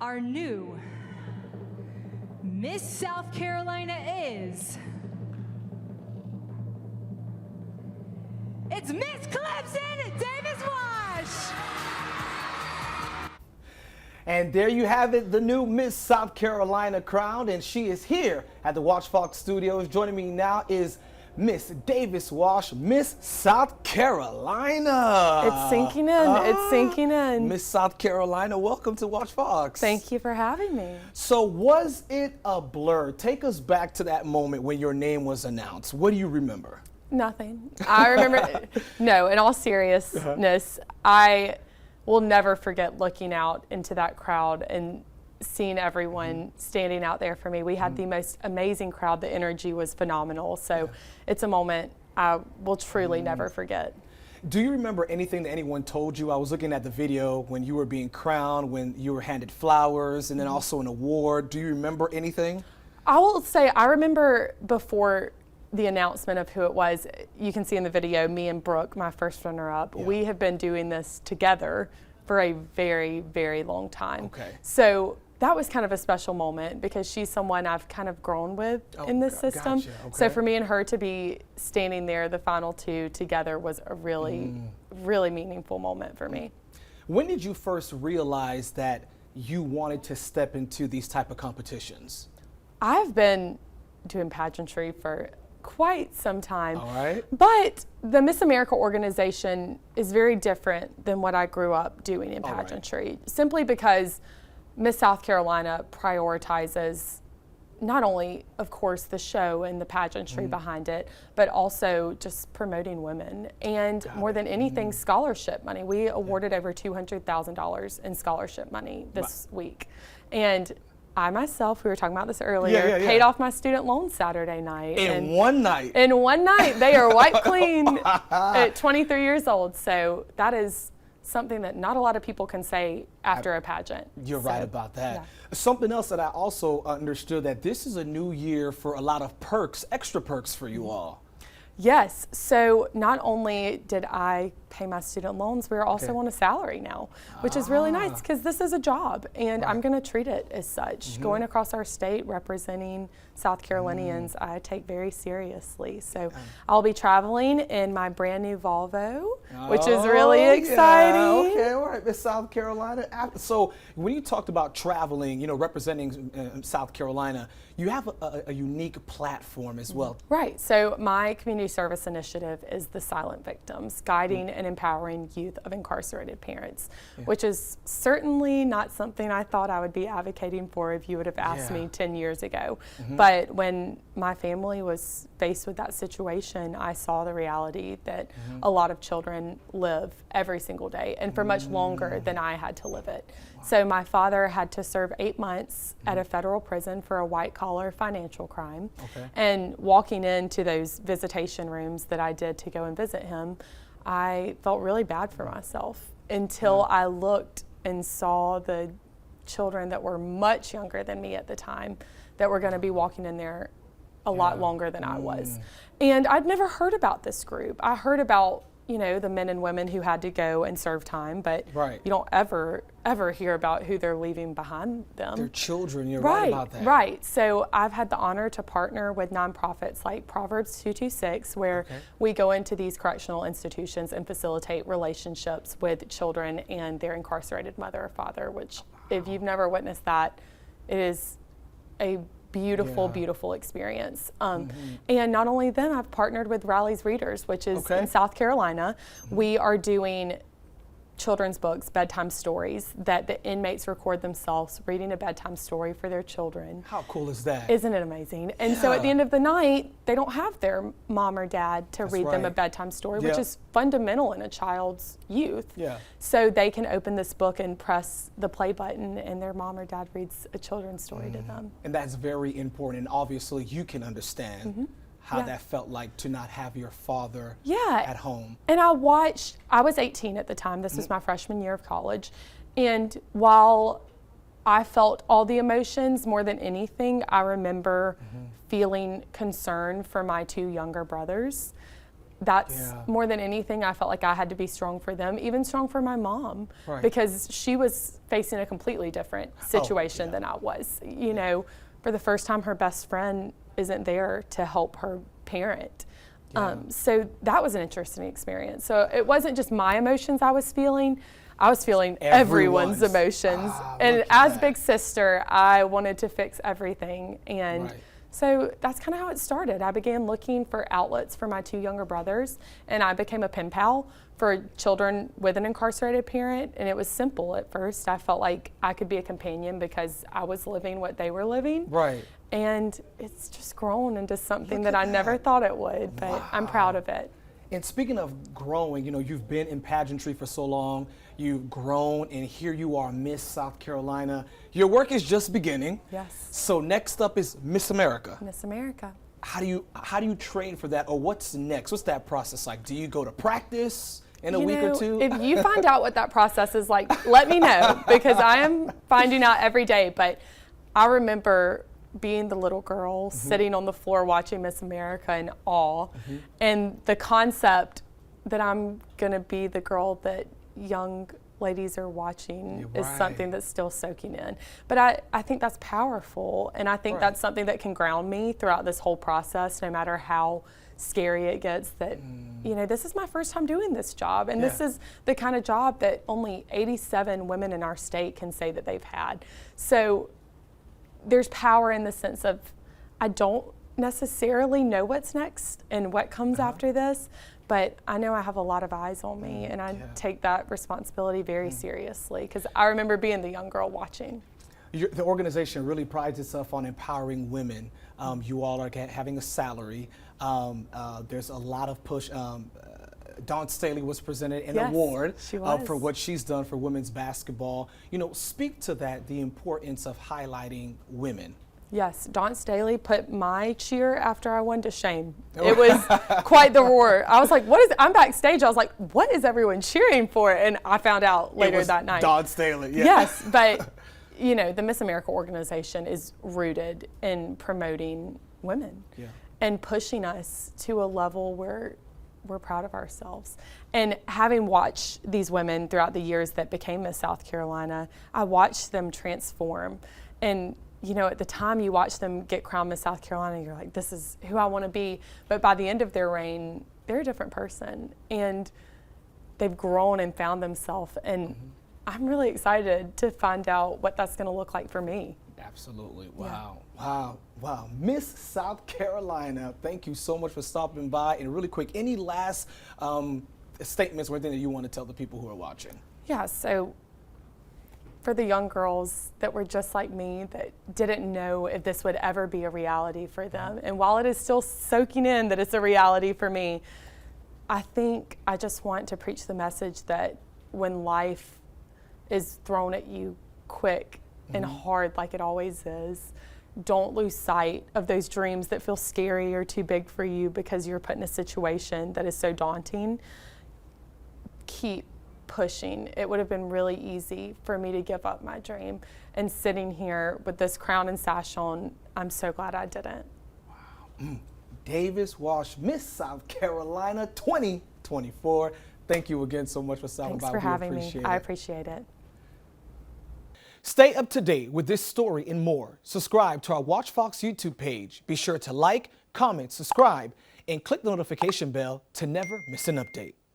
Our new Miss South Carolina is... It's Miss Clemson Davis-Wash! And there you have it, the new Miss South Carolina crowned, and she is here at the WACH Fox Studios. Joining me now is Miss Davis-Wash, Miss South Carolina. It's sinking in. It's sinking in. Miss South Carolina, welcome to WACH Fox. Thank you for having me. So was it a blur? Take us back to that moment when your name was announced. What do you remember? Nothing. I remember, no, in all seriousness, I will never forget looking out into that crowd and seeing everyone standing out there for me. We had the most amazing crowd. The energy was phenomenal. So it's a moment I will truly never forget. Do you remember anything that anyone told you? I was looking at the video when you were being crowned, when you were handed flowers, and then also an award. Do you remember anything? I will say I remember before the announcement of who it was. You can see in the video, me and Brooke, my first runner-up, we have been doing this together for a very, very long time. Okay. So that was kind of a special moment because she's someone I've kind of grown with in this system. Gotcha. Okay. So for me and her to be standing there, the final two together, was a really, really meaningful moment for me. When did you first realize that you wanted to step into these type of competitions? I've been doing pageantry for quite some time. All right. But the Miss America organization is very different than what I grew up doing in pageantry, simply because Miss South Carolina prioritizes not only, of course, the show and the pageantry behind it, but also just promoting women and more than anything, scholarship money. We awarded over $200,000 in scholarship money this week. And I myself, we were talking about this earlier, paid off my student loan Saturday night. In one night? In one night. They are wiped clean at 23 years old. So that is something that not a lot of people can say after a pageant. You're right about that. Something else that I also understood, that this is a new year for a lot of perks, extra perks for you all. Yes, so not only did I pay my student loans, we're also on a salary now, which is really nice because this is a job and I'm going to treat it as such. Going across our state representing South Carolinians, I take very seriously. So I'll be traveling in my brand new Volvo, which is really exciting. Okay, all right, Miss South Carolina. So when you talked about traveling, you know, representing South Carolina, you have a unique platform as well. Right, so my community service initiative is the Silent Victims, guiding and empowering youth of incarcerated parents, which is certainly not something I thought I would be advocating for if you would have asked me 10 years ago. But when my family was faced with that situation, I saw the reality that a lot of children live every single day and for much longer than I had to live it. So my father had to serve 8 months at a federal prison for a white-collar financial crime. And walking into those visitation rooms that I did to go and visit him, I felt really bad for myself until I looked and saw the children that were much younger than me at the time that were going to be walking in there a lot longer than I was. And I'd never heard about this group. I heard about, you know, the men and women who had to go and serve time, but you don't ever hear about who they're leaving behind them. They're children, you're right about that. Right, so I've had the honor to partner with nonprofits like Proverbs 226, where we go into these correctional institutions and facilitate relationships with children and their incarcerated mother or father, which if you've never witnessed that, it is a beautiful, beautiful experience. And not only then, I've partnered with Rally's Readers, which is in South Carolina. We are doing children's books, bedtime stories, that the inmates record themselves reading a bedtime story for their children. How cool is that? Isn't it amazing? And so at the end of the night, they don't have their mom or dad to read them a bedtime story, which is fundamental in a child's youth. So they can open this book and press the play button and their mom or dad reads a children's story to them. And that's very important. And obviously you can understand how that felt like to not have your father at home. And I was 18 at the time. This was my freshman year of college. And while I felt all the emotions more than anything, I remember feeling concern for my two younger brothers. that's Yeah. more than anything, I felt like I had to be strong for them, even strong for my mom, Right. because she was facing a completely different situation yeah. than I was. You know, for the first time, her best friend isn't there to help her parent. Yeah. So that was an interesting experience. So it wasn't just my emotions I was feeling everyone's Everyone's. emotions. Ah, And look at as that. big sister, I wanted to fix everything. And Right. so that's kind of how it started. I began looking for outlets for my 2 younger brothers, and I became a pen pal for children with an incarcerated parent. And it was simple at first. I felt like I could be a companion because I was living what they were living. Right. And it's just grown into something Look that at I never that. thought it would, but I'm proud of it. And speaking of growing, you know, you've been in pageantry for so long, you've grown, and here you are, Miss South Carolina. Your work is just beginning. Yes. So next up is Miss America. Miss America. How do you train for that, or what's next? What's that process like? Do you go to practice in a You week know, or two? If you find out what that process is like, let me know, because I am finding out every day. But I remember being the little girl sitting on the floor watching Miss America in awe, and the concept that I'm gonna be the girl that young ladies are watching Yeah, is right. something that's still soaking in. But I think that's powerful, and I think Right. that's something that can ground me throughout this whole process, no matter how scary it gets, that you know, this is my first time doing this job, and this Yeah. is the kind of job that only 87 women in our state can say that they've had. So there's power in the sense of I don't necessarily know what's next and what comes after this, but I know I have a lot of eyes on me, and I Yeah. take that responsibility very seriously, because I remember being the young girl watching. The organization really prides itself on empowering women. You all are having a salary. There's a lot of push. Dawn Staley was presented an Yes, award she was. for what she's done for women's basketball. You know, speak to that, the importance of highlighting women. Yes, Dawn Staley put my cheer after I won to shame. It was quite the roar. I was like, what is, I'm backstage, I was like, what is everyone cheering for? And I found out It later was that night. Dawn Staley. Yeah. Yes, but you know, the Miss America organization is rooted in promoting women Yeah. and pushing us to a level where we're proud of ourselves. And having watched these women throughout the years that became Miss South Carolina, I watched them transform. And you know, at the time you watch them get crowned Miss South Carolina, you're like, this is who I want to be. But by the end of their reign, they're a different person, and they've grown and found themselves. And I'm really excited to find out what that's going to look like for me. Absolutely. Wow. Wow. Wow. Miss South Carolina, thank you so much for stopping by. And really quick, any last statements or anything that you want to tell the people who are watching? Yeah, so for the young girls that were just like me, that didn't know if this would ever be a reality for them, and while it is still soaking in that it's a reality for me, I think I just want to preach the message that when life is thrown at you quick and hard like it always is, don't lose sight of those dreams that feel scary or too big for you because you're put in a situation that is so daunting. Keep pushing. It would have been really easy for me to give up my dream. And sitting here with this crown and sash on, I'm so glad I didn't. Davis Walsh, Miss South Carolina 2024. Thank you again so much for stopping Thanks by. for We having me. appreciate I it. appreciate it. Stay up to date with this story and more. Subscribe to our WACH Fox YouTube page. Be sure to like, comment, subscribe, and click the notification bell to never miss an update.